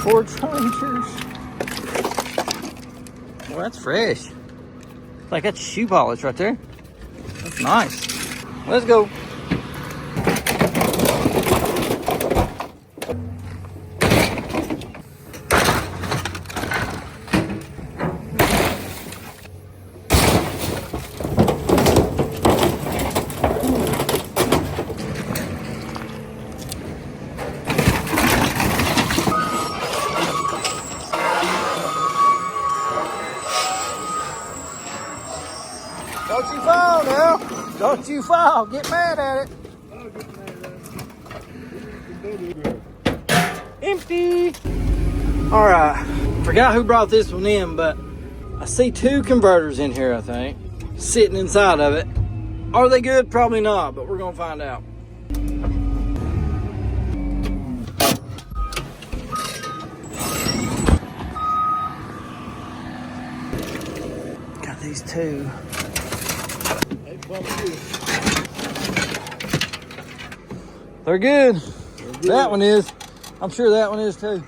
Ford Rangers. Well, that's fresh. Like that's shoe polish right there. That's nice. Let's go. Don't you fall now. Don't you fall. Get mad at it. Empty. All right. Forgot who brought this one in, but I see two converters in here, I think, sitting inside of it. Are they good? Probably not, but we're going to find out. Got these two. They're good. That one is. I'm sure that one is too.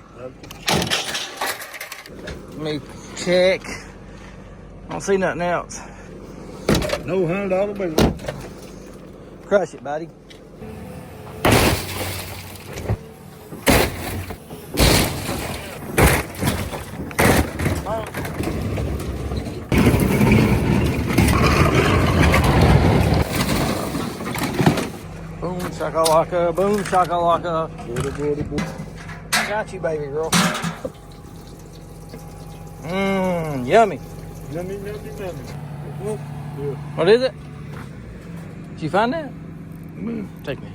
Let me check. I don't see nothing else. No $100 bill. Crush it, buddy. Boom shakalaka, boom shakalaka. Got you, baby girl. Yummy. Yummy, yummy, yummy. What is it? Did you find that? Take me.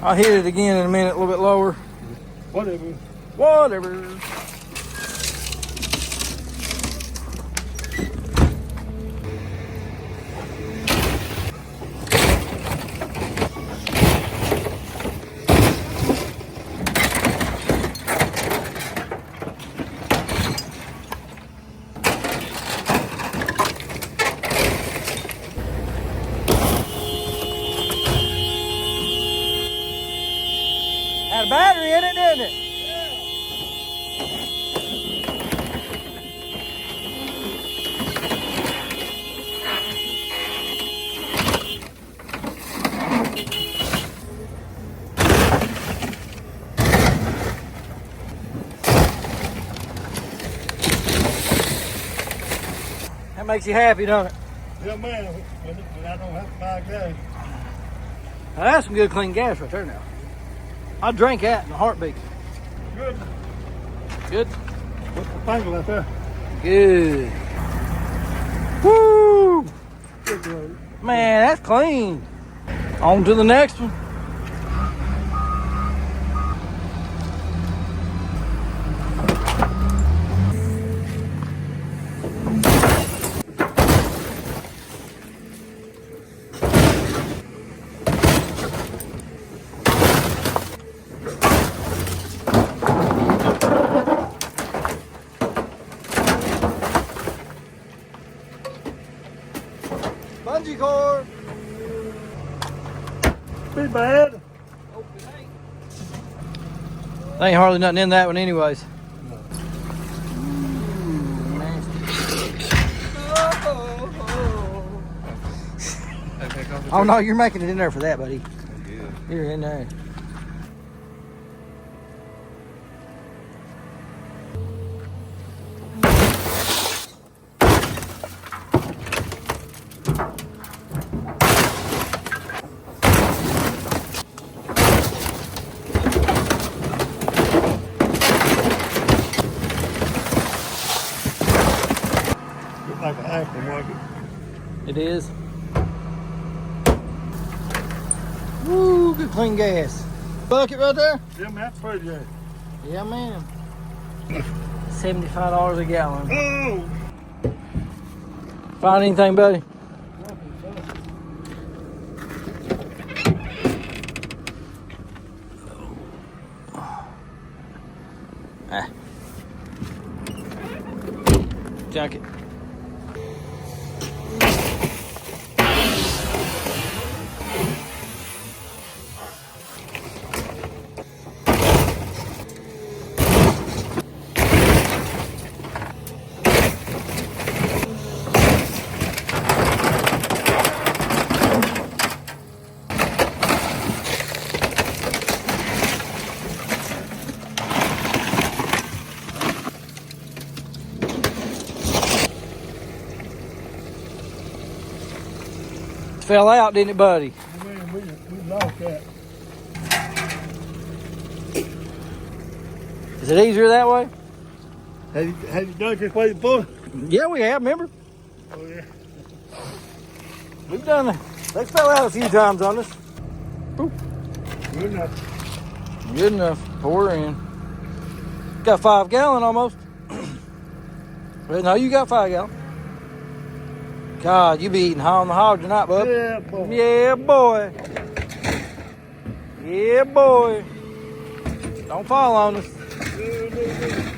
I'll hit it again in a minute, a little bit lower. Whatever. Whatever. Had a battery in it, didn't it? That makes you happy, don't it? Yeah, man. When I don't have to buy gas. Now, that's some good clean gas right there now. I'd drink that in a heartbeat. Good. Good? What's the finger right there? Good. Woo! Good road. Man, that's clean. On to the next one. Bungee cord. Be bad. There ain't hardly nothing in that one anyways. Oh no, you're making it in there for that, buddy. You're in there. Like an aftermarket. It is. Woo, good clean gas. Bucket right there? Yeah, man, that's pretty good. Yeah, man. $75 a gallon. Oh! Find anything, buddy? Ah. Junk it. fell out, didn't it, buddy? Man, we lost that. Is it easier that way? Have you done this way before? Yeah, we have, remember? Oh, yeah. We've done it. They fell out a few times on us. Boop. Good enough. Good enough. Pour her in. Got 5 gallon almost. Well, no, you got 5 gallon. God, you be eating high on the hog tonight, bub. Yeah, boy. Yeah, boy. Yeah, boy. Don't fall on us. Yeah,